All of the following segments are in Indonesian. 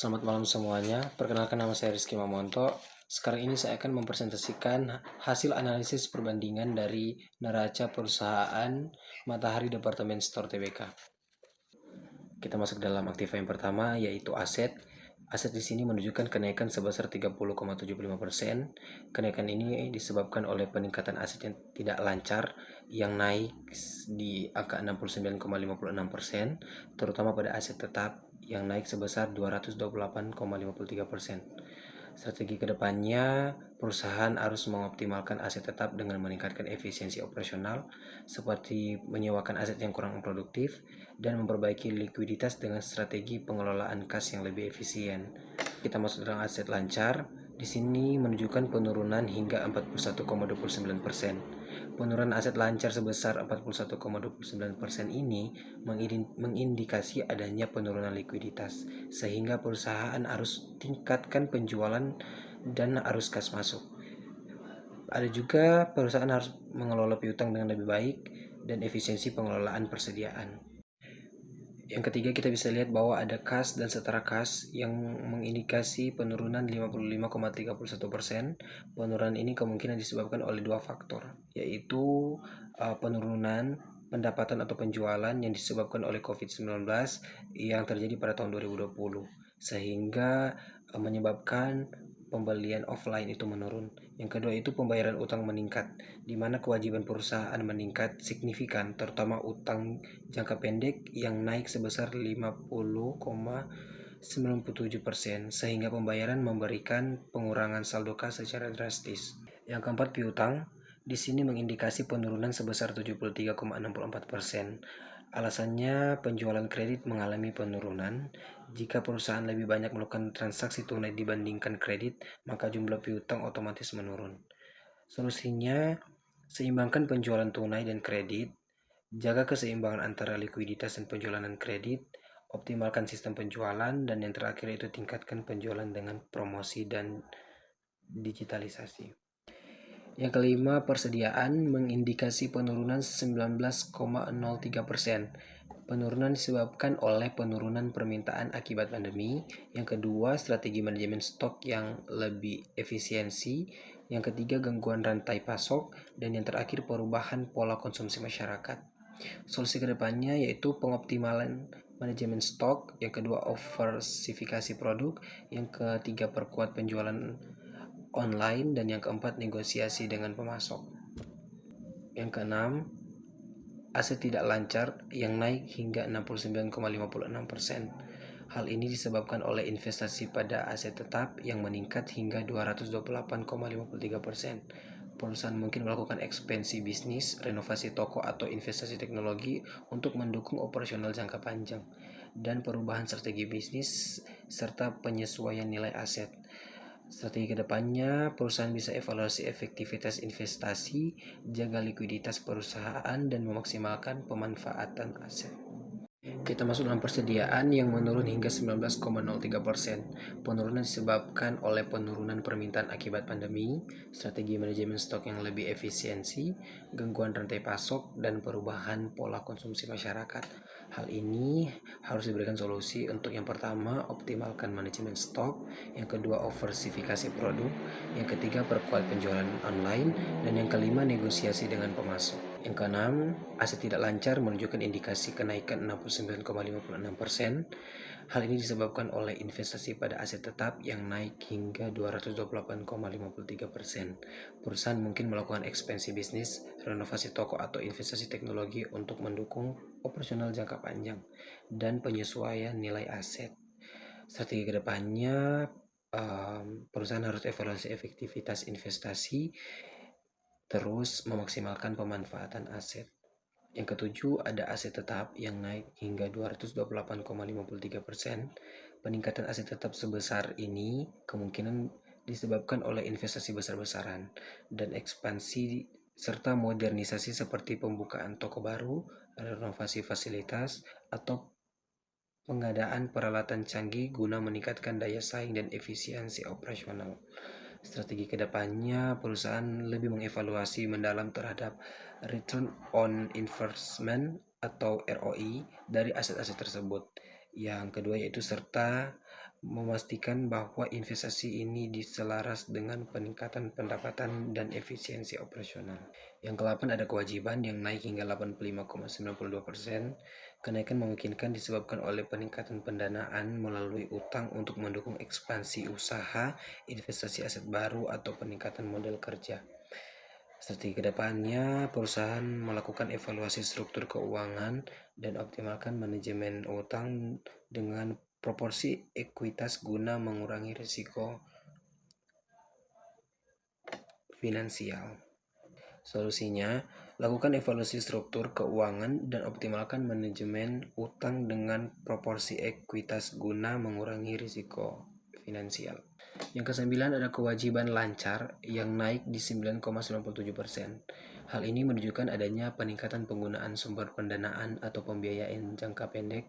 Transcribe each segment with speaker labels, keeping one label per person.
Speaker 1: Selamat malam semuanya, perkenalkan nama saya Rizky Mamonto. Sekarang ini saya akan mempresentasikan hasil analisis perbandingan dari neraca perusahaan Matahari Departemen Store Tbk. Kita masuk dalam aktiva yang pertama, yaitu aset. Aset di sini menunjukkan kenaikan sebesar 30,75%. Kenaikan ini disebabkan oleh peningkatan aset yang tidak lancar yang naik di angka 69,56%, terutama pada aset tetap yang naik sebesar 228,53%. Strategi kedepannya, perusahaan harus mengoptimalkan aset tetap dengan meningkatkan efisiensi operasional, seperti menyewakan aset yang kurang produktif dan memperbaiki likuiditas dengan strategi pengelolaan kas yang lebih efisien. Kita masuk dalam aset lancar. Di sini menunjukkan penurunan hingga 41,29%. Penurunan aset lancar sebesar 41,29% ini mengindikasi adanya penurunan likuiditas, sehingga perusahaan harus tingkatkan penjualan dan arus kas masuk. Ada juga perusahaan harus mengelola piutang dengan lebih baik dan efisiensi pengelolaan persediaan. Yang ketiga, kita bisa lihat bahwa ada kas dan setara kas yang mengindikasi penurunan 55,31%. Penurunan ini kemungkinan disebabkan oleh dua faktor, yaitu penurunan pendapatan atau penjualan yang disebabkan oleh COVID-19 yang terjadi pada tahun 2020, sehingga menyebabkan pembelian offline itu menurun. Yang kedua itu pembayaran utang meningkat, di mana kewajiban perusahaan meningkat signifikan, terutama utang jangka pendek yang naik sebesar 50,97%, sehingga pembayaran memberikan pengurangan saldo kas secara drastis. Yang keempat, piutang. Di sini mengindikasi penurunan sebesar 73,64%. Alasannya, penjualan kredit mengalami penurunan. Jika perusahaan lebih banyak melakukan transaksi tunai dibandingkan kredit, maka jumlah piutang otomatis menurun. Solusinya, seimbangkan penjualan tunai dan kredit, jaga keseimbangan antara likuiditas dan penjualan kredit, optimalkan sistem penjualan, dan yang terakhir itu tingkatkan penjualan dengan promosi dan digitalisasi. Yang kelima, persediaan mengindikasi penurunan 19,03%. Penurunan disebabkan oleh penurunan permintaan akibat pandemi. Yang kedua, strategi manajemen stok yang lebih efisiensi. Yang ketiga, gangguan rantai pasok. Dan yang terakhir, perubahan pola konsumsi masyarakat. Solusi kedepannya yaitu pengoptimalan manajemen stok. Yang kedua, diversifikasi produk. Yang ketiga, perkuat penjualan online, dan yang keempat, negosiasi dengan pemasok. Yang keenam, aset tidak lancar yang naik hingga 69,56%. Hal ini disebabkan oleh investasi pada aset tetap yang meningkat hingga 228,53%. Perusahaan mungkin melakukan ekspansi bisnis, renovasi toko, atau investasi teknologi untuk mendukung operasional jangka panjang, dan perubahan strategi bisnis serta penyesuaian nilai aset. Strategi kedepannya, perusahaan bisa evaluasi efektivitas investasi, jaga likuiditas perusahaan, dan memaksimalkan pemanfaatan aset. Kita masuk dalam persediaan yang menurun hingga 19,03%. Penurunan disebabkan oleh penurunan permintaan akibat pandemi, strategi manajemen stok yang lebih efisiensi, gangguan rantai pasok, dan perubahan pola konsumsi masyarakat. Hal ini harus diberikan solusi untuk yang pertama, optimalkan manajemen stok, yang kedua, diversifikasi produk, yang ketiga, perkuat penjualan online, dan yang kelima, negosiasi dengan pemasok. Yang keenam, aset tidak lancar menunjukkan indikasi kenaikan 69,56%. Hal ini disebabkan oleh investasi pada aset tetap yang naik hingga 228,53%. Perusahaan mungkin melakukan ekspansi bisnis, renovasi toko, atau investasi teknologi untuk mendukung operasional jangka panjang dan penyesuaian nilai aset. Strategi kedepannya, perusahaan harus evaluasi efektivitas investasi, terus memaksimalkan pemanfaatan aset. Yang ketujuh, ada aset tetap yang naik hingga 228,53%. Peningkatan aset tetap sebesar ini kemungkinan disebabkan oleh investasi besar-besaran dan ekspansi serta modernisasi seperti pembukaan toko baru, renovasi fasilitas, atau pengadaan peralatan canggih guna meningkatkan daya saing dan efisiensi operasional. Strategi kedepannya, perusahaan lebih mengevaluasi mendalam terhadap return on investment atau ROI dari aset-aset tersebut. Yang kedua yaitu serta memastikan bahwa investasi ini diselaras dengan peningkatan pendapatan dan efisiensi operasional. Yang ke-8 ada kewajiban yang naik hingga 85,92%. Kenaikan memungkinkan disebabkan oleh peningkatan pendanaan melalui utang untuk mendukung ekspansi usaha, investasi aset baru, atau peningkatan model kerja. Strategi kedepannya, perusahaan melakukan evaluasi struktur keuangan dan optimalkan manajemen utang dengan proporsi ekuitas guna mengurangi risiko finansial. Solusinya, lakukan evaluasi struktur keuangan dan optimalkan manajemen utang dengan proporsi ekuitas guna mengurangi risiko finansial. Yang ke-9 ada kewajiban lancar yang naik di 9,97%. Hal ini menunjukkan adanya peningkatan penggunaan sumber pendanaan atau pembiayaan jangka pendek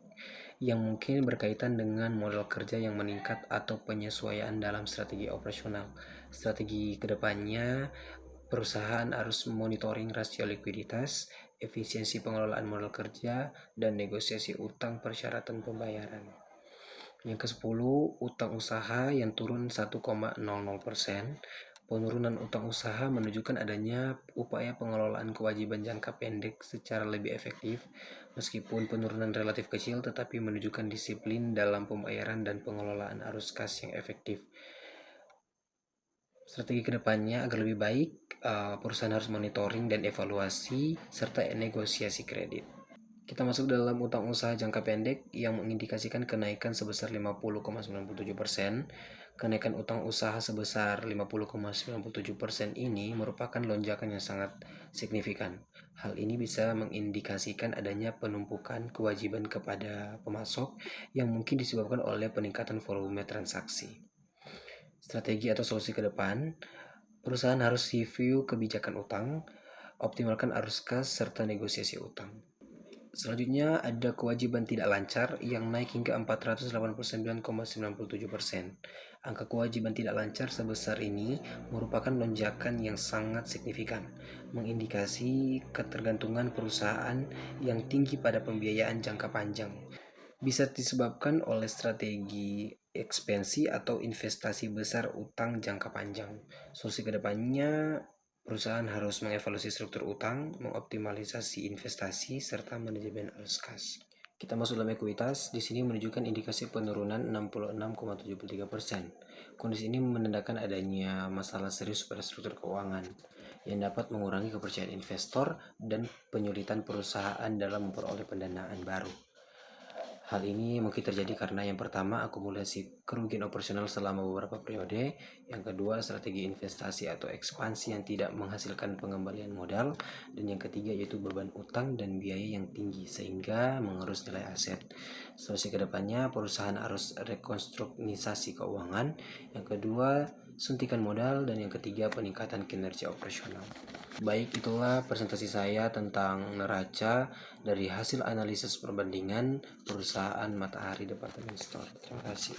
Speaker 1: yang mungkin berkaitan dengan modal kerja yang meningkat atau penyesuaian dalam strategi operasional. Strategi kedepannya, perusahaan harus monitoring rasio likuiditas, efisiensi pengelolaan modal kerja, dan negosiasi utang persyaratan pembayaran. Yang ke-10, utang usaha yang turun 1,00%. Penurunan utang usaha menunjukkan adanya upaya pengelolaan kewajiban jangka pendek secara lebih efektif. Meskipun penurunan relatif kecil, tetapi menunjukkan disiplin dalam pembayaran dan pengelolaan arus kas yang efektif. Strategi kedepannya agar lebih baik, perusahaan harus monitoring dan evaluasi serta negosiasi kredit. Kita masuk dalam utang usaha jangka pendek yang mengindikasikan kenaikan sebesar 50,97%. Kenaikan utang usaha sebesar 50,97% ini merupakan lonjakan yang sangat signifikan. Hal ini bisa mengindikasikan adanya penumpukan kewajiban kepada pemasok yang mungkin disebabkan oleh peningkatan volume transaksi. Strategi atau solusi ke depan, perusahaan harus review kebijakan utang, optimalkan arus kas, serta negosiasi utang. Selanjutnya ada kewajiban tidak lancar yang naik hingga 489,97%. Angka kewajiban tidak lancar sebesar ini merupakan lonjakan yang sangat signifikan, mengindikasi ketergantungan perusahaan yang tinggi pada pembiayaan jangka panjang. Bisa disebabkan oleh strategi ekspansi atau investasi besar utang jangka panjang. Solusi kedepannya, perusahaan harus mengevaluasi struktur utang, mengoptimalisasi investasi, serta manajemen arus kas. Kita masuk dalam ekuitas. Di sini menunjukkan indikasi penurunan 66,73%. Kondisi ini menandakan adanya masalah serius pada struktur keuangan yang dapat mengurangi kepercayaan investor dan penyulitan perusahaan dalam memperoleh pendanaan baru. Hal ini mungkin terjadi karena yang pertama, akumulasi kerugian operasional selama beberapa periode. Yang kedua, strategi investasi atau ekspansi yang tidak menghasilkan pengembalian modal. Dan yang ketiga, yaitu beban utang dan biaya yang tinggi sehingga mengerus nilai aset. Solusi kedepannya, perusahaan harus rekonstruknisasi keuangan. Yang kedua, suntikan modal. Dan yang ketiga, peningkatan kinerja operasional. Baik, itulah presentasi saya tentang neraca dari hasil analisis perbandingan perusahaan Matahari Department Store. Terima kasih.